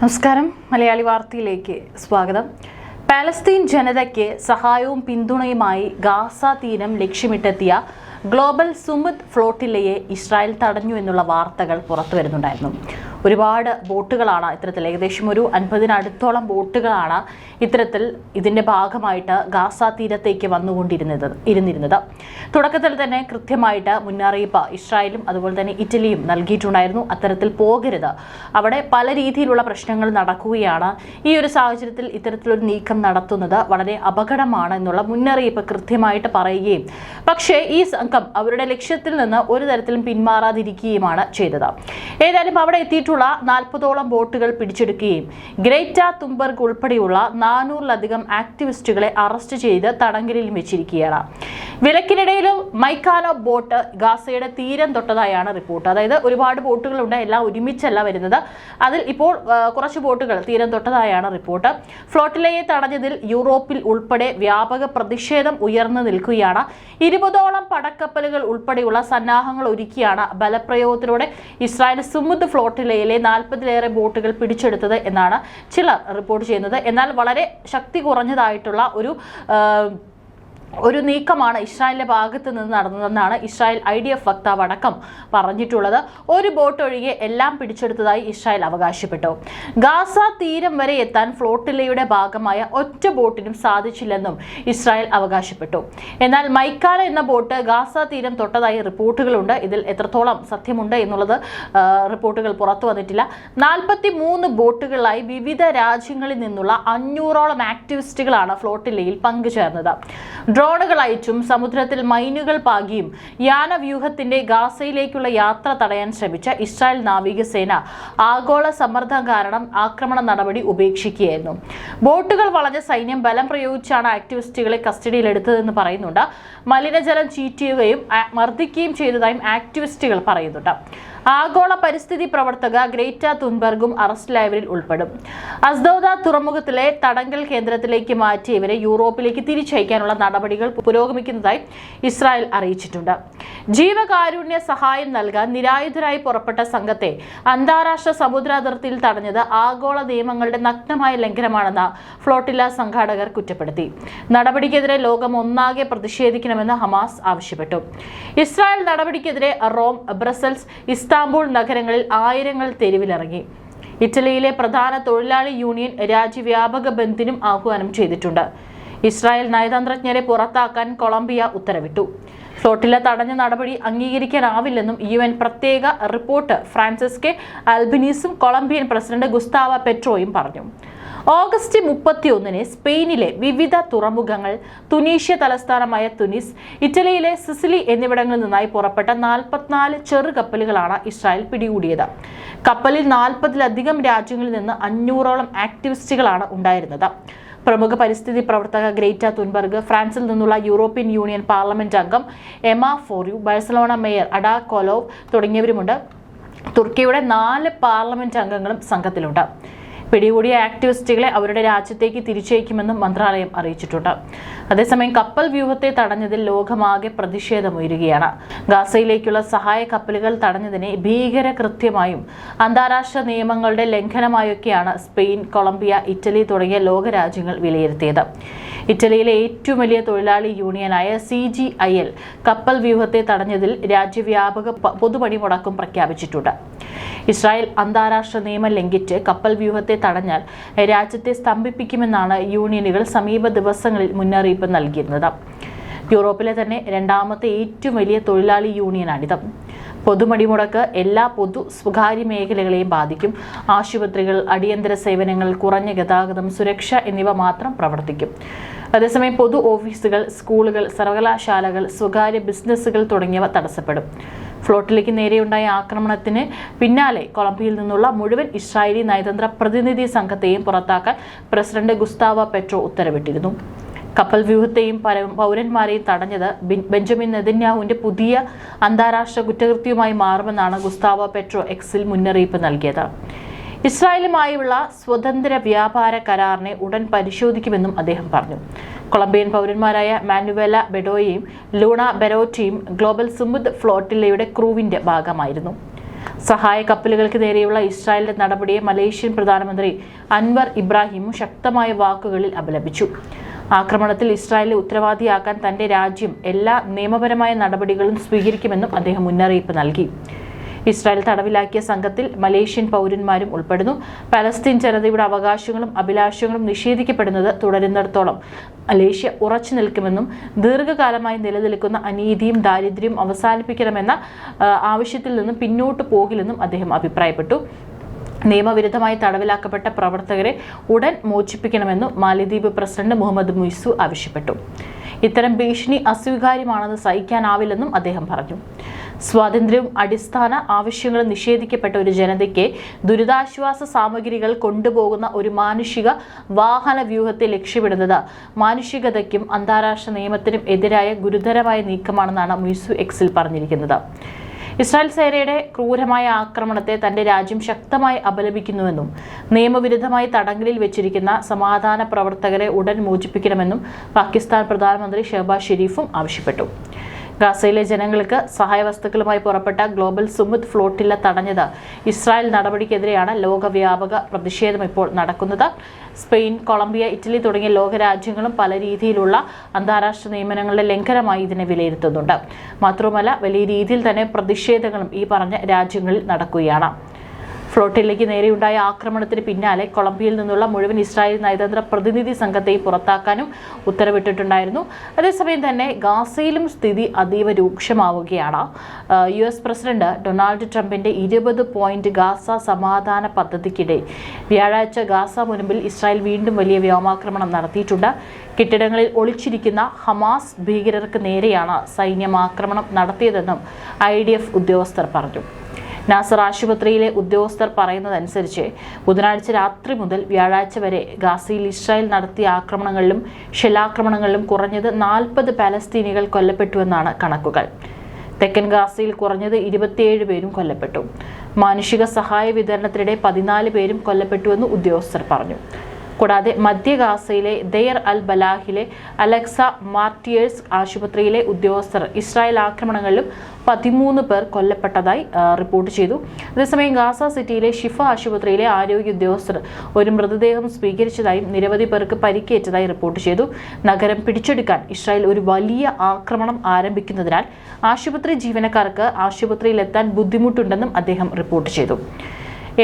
നമസ്കാരം, മലയാളി വാർത്തയിലേക്ക് സ്വാഗതം. പാലസ്തീൻ ജനതയ്ക്ക് സഹായവും പിന്തുണയുമായി ഗാസ തീരം ലക്ഷ്യമിട്ടെത്തിയ ഗ്ലോബൽ സുമുദ് ഫ്ലോട്ടില്ലയെ ഇസ്രായേൽ തടഞ്ഞു എന്നുള്ള വാർത്തകൾ പുറത്തു വരുന്നുണ്ടായിരുന്നു. ഒരുപാട് ബോട്ടുകളാണ് ഇത്തരത്തിൽ, ഏകദേശം ഒരു 50-നടുത്തോളം ബോട്ടുകളാണ് ഇത്തരത്തിൽ ഇതിൻ്റെ ഭാഗമായിട്ട് ഗാസ തീരത്തേക്ക് വന്നുകൊണ്ടിരുന്നത്. തുടക്കത്തിൽ തന്നെ കൃത്യമായിട്ട് മുന്നറിയിപ്പ് ഇസ്രായേലും അതുപോലെ തന്നെ ഇറ്റലിയും നൽകിയിട്ടുണ്ടായിരുന്നു. അത്തരത്തിൽ പോകരുത്, അവിടെ പല രീതിയിലുള്ള പ്രശ്നങ്ങൾ നടക്കുകയാണ്. ഈ ഒരു സാഹചര്യത്തിൽ ഇത്തരത്തിലൊരു നീക്കം നടത്തുന്നത് വളരെ അപകടമാണ് എന്നുള്ള മുന്നറിയിപ്പ് കൃത്യമായിട്ട് പറയുകയും, പക്ഷേ ഈ സംഘം അവരുടെ ലക്ഷ്യത്തിൽ നിന്ന് ഒരു തരത്തിലും പിന്മാറാതിരിക്കുകയുമാണ് ചെയ്തത്. ഏതായാലും അവിടെ എത്തിയിട്ടുള്ള 40ഓളം ബോട്ടുകൾ പിടിച്ചെടുക്കുകയും ഗ്രേറ്റ തുംബർഗ് ഉൾപ്പെടെയുള്ള 400-ലധികം ആക്ടിവിസ്റ്റുകളെ അറസ്റ്റ് ചെയ്ത് തടങ്കലിൽ വെച്ചിരിക്കുകയാണ്. വിലക്കിനിടയിലും മൈക്കാനോ ബോട്ട് ഗാസയുടെ തീരം തൊട്ടതായാണ് റിപ്പോർട്ട്. അതായത് ഒരുപാട് ബോട്ടുകളുണ്ട്, എല്ലാം ഒരുമിച്ചല്ല വരുന്നത്. അതിൽ ഇപ്പോൾ കുറച്ച് ബോട്ടുകൾ തീരം തൊട്ടതായാണ് റിപ്പോർട്ട്. ഫ്ലോട്ടിലയെ തടഞ്ഞതിൽ യൂറോപ്പിൽ ഉൾപ്പെടെ വ്യാപക പ്രതിഷേധം ഉയർന്നു നിൽക്കുകയാണ്. 20ഓളം പടക്കപ്പലുകൾ ഉൾപ്പെടെയുള്ള സന്നാഹങ്ങൾ ഒരുക്കിയാണ് ബലപ്രയോഗത്തിലൂടെ ഇസ്രായേൽ സുമുദ് ഫ്ലോട്ടിലയിലെ 40-ലേറെ ബോട്ടുകൾ പിടിച്ചെടുത്തത് എന്നാണ് ചിലർ റിപ്പോർട്ട് ചെയ്യുന്നത്. എന്നാൽ വളരെ ശക്തി കുറഞ്ഞതായിട്ടുള്ള ഒരു നീക്കമാണ് ഇസ്രായേലിന്റെ ഭാഗത്ത് നിന്ന് നടന്നതെന്നാണ് ഇസ്രായേൽ IDF വക്താവ് അടക്കം പറഞ്ഞിട്ടുള്ളത്. ഒരു ബോട്ട് ഒഴികെ എല്ലാം പിടിച്ചെടുത്തതായി ഇസ്രായേൽ അവകാശപ്പെട്ടു. ഗാസ തീരം വരെ എത്താൻ ഫ്ലോട്ടില്ലയുടെ ഭാഗമായ ഒറ്റ ബോട്ടിനും സാധിച്ചില്ലെന്നും ഇസ്രായേൽ അവകാശപ്പെട്ടു. എന്നാൽ മൈക്കാന എന്ന ബോട്ട് ഗാസ തീരം തൊട്ടതായി റിപ്പോർട്ടുകളുണ്ട്. ഇതിൽ എത്രത്തോളം സത്യമുണ്ട് എന്നുള്ളത് റിപ്പോർട്ടുകൾ പുറത്തു വന്നിട്ടില്ല. 43 ബോട്ടുകളായി വിവിധ രാജ്യങ്ങളിൽ നിന്നുള്ള 500ഓളം ആക്ടിവിസ്റ്റുകളാണ് ഫ്ലോട്ടില്ലയിൽ പങ്കുചേർന്നത്. ഡ്രോണുകൾ അയച്ചും സമുദ്രത്തിൽ മൈനുകൾ പാകിയും യാനവ്യൂഹത്തിന്റെ ഗാസയിലേക്കുള്ള യാത്ര തടയാൻ ശ്രമിച്ച ഇസ്രായേൽ നാവികസേന ആഗോള സമ്മർദ്ദം കാരണം ആക്രമണ നടപടി ഉപേക്ഷിക്കുകയായിരുന്നു. ബോട്ടുകൾ വളഞ്ഞ സൈന്യം ബലം പ്രയോഗിച്ചാണ് ആക്ടിവിസ്റ്റുകളെ കസ്റ്റഡിയിലെടുത്തതെന്ന് പറയുന്നുണ്ട്. മലിനജലം ചീറ്റുകയും മർദ്ദിക്കുകയും ചെയ്തതായും ആക്ടിവിസ്റ്റുകൾ പറയുന്നുണ്ട്. ആഗോള പരിസ്ഥിതി പ്രവർത്തക ഗ്രേറ്റ തുൻബർഗും അറസ്റ്റിലായവരിൽ ഉൾപ്പെടും. അസ്ദോദ തുറമുഖത്തിലെ തടങ്കൽ കേന്ദ്രത്തിലേക്ക് മാറ്റിയവരെ യൂറോപ്പിലേക്ക് തിരിച്ചയക്കാനുള്ള നടപടികൾ പുരോഗമിക്കുന്നതായി ഇസ്രായേൽ അറിയിച്ചിട്ടുണ്ട്. ജീവകാരുണ്യ സഹായം നൽകാൻ നിരായുധരായി പുറപ്പെട്ട സംഘത്തെ അന്താരാഷ്ട്ര സമുദ്രാതിർത്തിയിൽ തടഞ്ഞത് ആഗോള നിയമങ്ങളുടെ നഗ്നമായ ലംഘനമാണെന്ന് ഫ്ലോട്ടില്ല സംഘാടകർ കുറ്റപ്പെടുത്തി. നടപടിക്കെതിരെ ലോകം ഒന്നാകെ പ്രതിഷേധിക്കണമെന്ന് ഹമാസ് ആവശ്യപ്പെട്ടു. ഇസ്രായേൽ നടപടിക്കെതിരെ റോം, ബ്രസൽസ്, ഇസ്താംബൂൾ നഗരങ്ങളിൽ ആയിരങ്ങൾ തെരുവിലിറങ്ങി. ഇറ്റലിയിലെ പ്രധാന തൊഴിലാളി യൂണിയൻ രാജ്യവ്യാപക ബന്ദിനും ആഹ്വാനം ചെയ്തിട്ടുണ്ട്. ഇസ്രായേൽ നയതന്ത്രജ്ഞരെ പുറത്താക്കാൻ കൊളംബിയ ഉത്തരവിട്ടു. ഫ്ലോട്ടില്ല തടഞ്ഞ നടപടി അംഗീകരിക്കാനാവില്ലെന്നും UN പ്രത്യേക റിപ്പോർട്ട് ഫ്രാൻസിസ്കെ അൽബനീസും കൊളംബിയൻ പ്രസിഡന്റ് ഗുസ്താവ പെട്രോയും പറഞ്ഞു. ഓഗസ്റ്റ് 31-ന് സ്പെയിനിലെ വിവിധ തുറമുഖങ്ങൾ, തുനീഷ്യ തലസ്ഥാനമായ തുനിസ്, ഇറ്റലിയിലെ സിസിലി എന്നിവിടങ്ങളിൽ നിന്നായി പുറപ്പെട്ട 44 ചെറുകപ്പലുകളാണ് ഇസ്രായേൽ പിടികൂടിയത്. കപ്പലിൽ 40-ലധികം രാജ്യങ്ങളിൽ നിന്ന് 500ഓളം ആക്ടിവിസ്റ്റുകളാണ് ഉണ്ടായിരുന്നത്. പ്രമുഖ പരിസ്ഥിതി പ്രവർത്തക ഗ്രേറ്റ തുൻബർഗ്, ഫ്രാൻസിൽ നിന്നുള്ള യൂറോപ്യൻ യൂണിയൻ പാർലമെന്റ് അംഗം എമ ഫോറിയു, ബാഴ്സലോണ മേയർ അഡ കൊലോവ് തുടങ്ങിയവരുമുണ്ട്. തുർക്കിയുടെ 4 പാർലമെന്റ് അംഗങ്ങളും സംഘത്തിലുണ്ട്. പിടികൂടിയ ആക്ടിവിസ്റ്റുകളെ അവരുടെ രാജ്യത്തേക്ക് തിരിച്ചയക്കുമെന്നും മന്ത്രാലയം അറിയിച്ചിട്ടുണ്ട്. അതേസമയം കപ്പൽ വ്യൂഹത്തെ തടഞ്ഞതിൽ ലോകമാകെ പ്രതിഷേധമുയരുകയാണ്. ഗാസയിലേക്കുള്ള സഹായ കപ്പലുകൾ തടഞ്ഞതിനെ ഭീകരകൃത്യമായും അന്താരാഷ്ട്ര നിയമങ്ങളുടെ ലംഘനമായൊക്കെയാണ് സ്പെയിൻ, കൊളംബിയ, ഇറ്റലി തുടങ്ങിയ ലോകരാജ്യങ്ങൾ വിലയിരുത്തിയത്. ഇറ്റലിയിലെ ഏറ്റവും വലിയ തൊഴിലാളി യൂണിയനായ CGIL കപ്പൽ വ്യൂഹത്തെ തടഞ്ഞതിൽ രാജ്യവ്യാപക പൊതുപണിമുടക്കും പ്രഖ്യാപിച്ചിട്ടുണ്ട്. ഇസ്രായേൽ അന്താരാഷ്ട്ര നിയമം ലംഘിച്ച് കപ്പൽ വ്യൂഹത്തെ തടഞ്ഞാൽ രാജ്യത്തെ സ്തംഭിപ്പിക്കുമെന്നാണ് യൂണിയനുകൾ സമീപ ദിവസങ്ങളിൽ മുന്നറിയിപ്പ് നൽകിയിരുന്നത്. യൂറോപ്പിലെ തന്നെ 2ാമത്തെ ഏറ്റവും വലിയ തൊഴിലാളി യൂണിയനാണിത്. പൊതുപണിമുടക്ക് എല്ലാ സ്വകാര്യ മേഖലകളെയും ബാധിക്കും. ആശുപത്രികൾ, അടിയന്തര സേവനങ്ങൾ, കുറഞ്ഞ ഗതാഗതം, സുരക്ഷ എന്നിവ മാത്രം പ്രവർത്തിക്കും. അതേസമയം പൊതു ഓഫീസുകൾ, സ്കൂളുകൾ, സർവകലാശാലകൾ, സ്വകാര്യ ബിസിനസ്സുകൾ തുടങ്ങിയവ തടസ്സപ്പെടും. ഫ്ലോട്ടിലേക്ക് നേരെയുണ്ടായ ആക്രമണത്തിന് പിന്നാലെ കൊളംബിയയിൽ നിന്നുള്ള മുഴുവൻ ഇസ്രായേലി നയതന്ത്ര പ്രതിനിധി സംഘത്തെയും പുറത്താക്കാൻ പ്രസിഡന്റ് ഗുസ്താവ പെട്രോ ഉത്തരവിട്ടിരുന്നു. കപ്പൽ വ്യൂഹത്തെയും പൗരന്മാരെയും തടഞ്ഞത് ബെഞ്ചമിൻ നെതന്യാഹുവിന്റെ പുതിയ അന്താരാഷ്ട്ര കുറ്റകൃത്യവുമായി മാറുമെന്നാണ് ഗുസ്താവോ പെട്രോ എക്സിൽ മുന്നറിയിപ്പ് നൽകിയത്. ഇസ്രായേലുമായുള്ള സ്വതന്ത്ര വ്യാപാര കരാറിനെ ഉടൻ പരിശോധിക്കുമെന്നും അദ്ദേഹം പറഞ്ഞു. കൊളംബിയൻ പൗരന്മാരായ മാനുവേല ബെഡോയും ലൂണ ബെരോറ്റിയും ഗ്ലോബൽ സുമുദ് ഫ്ലോട്ടില്ലയുടെ ക്രൂവിന്റെ ഭാഗമായിരുന്നു. സഹായ കപ്പലുകൾക്ക് നേരെയുള്ള ഇസ്രായേലിന്റെ നടപടിയെ മലേഷ്യൻ പ്രധാനമന്ത്രി അൻവർ ഇബ്രാഹിമും ശക്തമായ വാക്കുകളിൽ അപലപിച്ചു. ആക്രമണത്തിൽ ഇസ്രായേലിനെ ഉത്തരവാദിയാക്കാൻ തന്റെ രാജ്യം എല്ലാ നിയമപരമായ നടപടികളും സ്വീകരിക്കുമെന്നും അദ്ദേഹം മുന്നറിയിപ്പ് നൽകി. ഇസ്രായേൽ തടവിലാക്കിയ സംഘത്തിൽ മലേഷ്യൻ പൗരന്മാരും ഉൾപ്പെടുന്നു. പലസ്തീൻ ജനതയുടെ അവകാശങ്ങളും അഭിലാഷങ്ങളും നിഷേധിക്കപ്പെടുന്നത് തുടരുന്നിടത്തോളം മലേഷ്യ ഉറച്ചു നിൽക്കുമെന്നും ദീർഘകാലമായി നിലനിൽക്കുന്ന അനീതിയും ദാരിദ്ര്യവും അവസാനിപ്പിക്കണമെന്ന ആവശ്യത്തിൽ നിന്നും പിന്നോട്ട് പോകില്ലെന്നും അദ്ദേഹം അഭിപ്രായപ്പെട്ടു. നിയമവിരുദ്ധമായി തടവിലാക്കപ്പെട്ട പ്രവർത്തകരെ ഉടൻ മോചിപ്പിക്കണമെന്നും മാലിദ്വീപ് പ്രസിഡന്റ് മുഹമ്മദ് മുയ്സു ആവശ്യപ്പെട്ടു. ഇത്തരം ഭീഷണി അസ്വീകാര്യമാണെന്ന് സഹിക്കാനാവില്ലെന്നും അദ്ദേഹം പറഞ്ഞു. സ്വാതന്ത്ര്യവും അടിസ്ഥാന ആവശ്യങ്ങളും നിഷേധിക്കപ്പെട്ട ഒരു ജനതയ്ക്ക് ദുരിതാശ്വാസ സാമഗ്രികൾ കൊണ്ടുപോകുന്ന ഒരു മാനുഷിക വാഹന വ്യൂഹത്തെ ലക്ഷ്യമിടുന്നത് മാനുഷികതയ്ക്കും അന്താരാഷ്ട്ര നിയമത്തിനും എതിരായ ഗുരുതരമായ നീക്കമാണെന്നാണ് മുയ്സു എക്സിൽ പറഞ്ഞിരിക്കുന്നത്. ഇസ്രായേൽ സേനയുടെ ക്രൂരമായ ആക്രമണത്തെ തന്റെ രാജ്യം ശക്തമായി അപലപിക്കുന്നുവെന്നും നിയമവിരുദ്ധമായി തടങ്കലിൽ വെച്ചിരിക്കുന്ന സമാധാന പ്രവർത്തകരെ ഉടൻ മോചിപ്പിക്കണമെന്നും പാകിസ്ഥാൻ പ്രധാനമന്ത്രി ഷെഹബാസ് ഷെരീഫും ആവശ്യപ്പെട്ടു. ഗാസയിലെ ജനങ്ങൾക്ക് സഹായ വസ്തുക്കളുമായി പുറപ്പെട്ട ഗ്ലോബൽ സുമുദ് ഫ്ലോട്ടില്ല തടഞ്ഞത് ഇസ്രായേൽ നടപടിക്കെതിരെയാണ് ലോകവ്യാപക പ്രതിഷേധം ഇപ്പോൾ നടക്കുന്നത്. സ്പെയിൻ, കൊളംബിയ, ഇറ്റലി തുടങ്ങിയ ലോകരാജ്യങ്ങളും പല രീതിയിലുള്ള അന്താരാഷ്ട്ര നിയമനങ്ങളുടെ ലംഘനമായി ഇതിനെ വിലയിരുത്തുന്നുണ്ട്. മാത്രവുമല്ല, വലിയ രീതിയിൽ തന്നെ പ്രതിഷേധങ്ങളും ഈ പറഞ്ഞ രാജ്യങ്ങളിൽ നടക്കുകയാണ്. ഫ്ലോട്ടിലേക്ക് നേരെയുണ്ടായ ആക്രമണത്തിന് പിന്നാലെ കൊളംബിയയിൽ നിന്നുള്ള മുഴുവൻ ഇസ്രായേൽ നയതന്ത്ര പ്രതിനിധി സംഘത്തെയും പുറത്താക്കാനും ഉത്തരവിട്ടിട്ടുണ്ടായിരുന്നു. അതേസമയം തന്നെ ഗാസയിലും സ്ഥിതി അതീവ രൂക്ഷമാവുകയാണ്. US പ്രസിഡന്റ് ഡൊണാൾഡ് ട്രംപിന്റെ 20 പോയിന്റ് ഗാസ സമാധാന പദ്ധതിക്കിടെ വ്യാഴാഴ്ച ഗാസ മുൻപിൽ ഇസ്രായേൽ വീണ്ടും വലിയ വ്യോമാക്രമണം നടത്തിയിട്ടുണ്ട്. കെട്ടിടങ്ങളിൽ ഒളിച്ചിരിക്കുന്ന ഹമാസ് ഭീകരർക്ക് നേരെയാണ് സൈന്യം ആക്രമണം നടത്തിയതെന്നും IDF ഉദ്യോഗസ്ഥർ പറഞ്ഞു. നാസർ ആശുപത്രിയിലെ ഉദ്യോഗസ്ഥർ പറയുന്നതനുസരിച്ച് ബുധനാഴ്ച രാത്രി മുതൽ വ്യാഴാഴ്ച വരെ ഗാസയിൽ ഇസ്രായേൽ നടത്തിയ ആക്രമണങ്ങളിലും ഷെല്ലാക്രമണങ്ങളിലും കുറഞ്ഞത് 40 പാലസ്തീനികൾ കൊല്ലപ്പെട്ടുവെന്നാണ് കണക്കുകൾ. തെക്കൻ ഗാസയിൽ കുറഞ്ഞത് 27 പേരും കൊല്ലപ്പെട്ടു. മാനുഷിക സഹായ വിതരണത്തിനിടെ 14 പേരും കൊല്ലപ്പെട്ടുവെന്ന് ഉദ്യോഗസ്ഥർ പറഞ്ഞു. കൂടാതെ മധ്യ ഗാസയിലെ ദെയർ അൽ ബലാഹിലെ അലക്സ മാർട്ടിയേഴ്സ് ആശുപത്രിയിലെ ഉദ്യോഗസ്ഥർ ഇസ്രായേൽ ആക്രമണങ്ങളിലും 13 പേർ കൊല്ലപ്പെട്ടതായി റിപ്പോർട്ട് ചെയ്തു. അതേസമയം ഗാസ സിറ്റിയിലെ ഷിഫ ആശുപത്രിയിലെ ആരോഗ്യ ഉദ്യോഗസ്ഥർ ഒരു മൃതദേഹം സ്വീകരിച്ചതായും നിരവധി പേർക്ക് പരിക്കേറ്റതായി റിപ്പോർട്ട് ചെയ്തു. നഗരം പിടിച്ചെടുക്കാൻ ഇസ്രായേൽ ഒരു വലിയ ആക്രമണം ആരംഭിക്കുന്നതിനാൽ ആശുപത്രി ജീവനക്കാർക്ക് ആശുപത്രിയിലെത്താൻ ബുദ്ധിമുട്ടുണ്ടെന്നും അദ്ദേഹം റിപ്പോർട്ട് ചെയ്തു.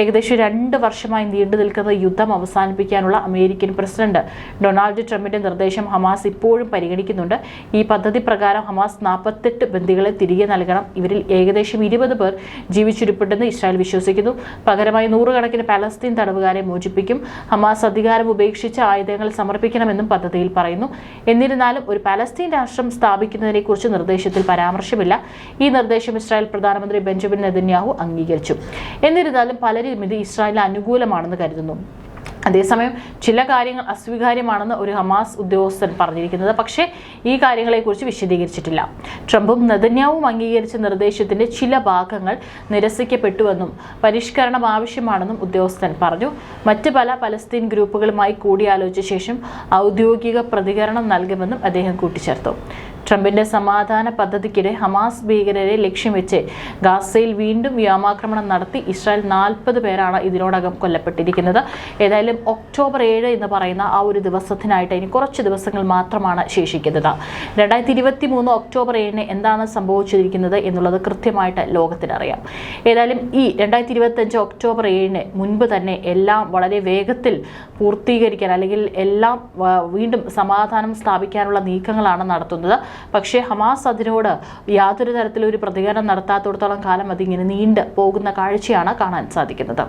ഏകദേശം 2 വർഷമായി നീണ്ടു നിൽക്കുന്ന യുദ്ധം അവസാനിപ്പിക്കാനുള്ള അമേരിക്കൻ പ്രസിഡന്റ് ഡൊണാൾഡ് ട്രംപിന്റെ നിർദ്ദേശം ഹമാസ് ഇപ്പോഴും പരിഗണിക്കുന്നുണ്ട്. ഈ പദ്ധതി പ്രകാരം ഹമാസ് 48 ബന്ദികളെ തിരികെ നൽകണം. ഇവരിൽ ഏകദേശം 20 പേർ ജീവിച്ചിരിപ്പുണ്ടെന്ന് ഇസ്രായേൽ വിശ്വസിക്കുന്നു. പകരമായി 100 കണക്കിന് പലസ്തീൻ തടവുകാരെ മോചിപ്പിക്കും. ഹമാസ് അധികാരം ഉപേക്ഷിച്ച് ആയുധങ്ങൾ സമർപ്പിക്കണമെന്നും പദ്ധതിയിൽ പറയുന്നു. എന്നിരുന്നാലും ഒരു പലസ്തീൻ രാഷ്ട്രം സ്ഥാപിക്കുന്നതിനെക്കുറിച്ച് നിർദ്ദേശത്തിൽ പരാമർശമില്ല. ഈ നിർദ്ദേശം ഇസ്രായേൽ പ്രധാനമന്ത്രി ബെഞ്ചമിൻ നെതന്യാഹു അംഗീകരിച്ചു. എന്നിരുന്നാലും പലരും ഇത് ഇസ്രായേലിന് അനുകൂലമാണെന്ന് കരുതുന്നു. അതേസമയം ചില കാര്യങ്ങൾ അസ്വീകാര്യമാണെന്ന് ഒരു ഹമാസ് ഉദ്യോഗസ്ഥൻ പറഞ്ഞിരിക്കുന്നത്. പക്ഷേ ഈ കാര്യങ്ങളെക്കുറിച്ച് വിശദീകരിച്ചിട്ടില്ല. ട്രംപും നെതന്യാഹുവും അംഗീകരിച്ച നിർദ്ദേശത്തിന്റെ ചില ഭാഗങ്ങൾ നിരസിക്കപ്പെട്ടുവെന്നും പരിഷ്കരണം ആവശ്യമാണെന്നും ഉദ്യോഗസ്ഥൻ പറഞ്ഞു. മറ്റ് പല പലസ്തീൻ ഗ്രൂപ്പുകളുമായി കൂടിയാലോചിച്ച ശേഷം ഔദ്യോഗിക പ്രതികരണം നൽകുമെന്നും അദ്ദേഹം കൂട്ടിച്ചേർത്തു. ട്രംപിന്റെ സമാധാന പദ്ധതിക്കിടെ ഹമാസ് ഭീകരരെ ലക്ഷ്യം വെച്ച് ഗാസയിൽ വീണ്ടും വ്യോമാക്രമണം നടത്തി ഇസ്രായേൽ 40 പേരാണ് ഇതിനോടകം കൊല്ലപ്പെട്ടിരിക്കുന്നത്. ഏതായാലും ഒക്ടോബർ 7 എന്ന് പറയുന്ന ആ ഒരു ദിവസത്തിനായിട്ട് ഇനി കുറച്ച് ദിവസങ്ങൾ മാത്രമാണ് ശേഷിക്കുന്നത്. 2023 ഒക്ടോബർ 7 എന്താണ് സംഭവിച്ചിരിക്കുന്നത് എന്നുള്ളത് കൃത്യമായിട്ട് ലോകത്തിനറിയാം. ഏതായാലും ഈ 2025 ഒക്ടോബർ 7 മുൻപ് തന്നെ എല്ലാം വളരെ വേഗത്തിൽ പൂർത്തീകരിക്കാൻ അല്ലെങ്കിൽ എല്ലാം വീണ്ടും സമാധാനം സ്ഥാപിക്കാനുള്ള നീക്കങ്ങളാണ് നടത്തുന്നത്. പക്ഷേ ഹമാസ് അതിനോട് യാതൊരു തരത്തിലൊരു പ്രതികരണം നടത്താത്തിടത്തോളം കാലം അതിങ്ങനെ നീണ്ടു പോകുന്ന കാഴ്ചയാണ് കാണാൻ സാധിക്കുന്നത്.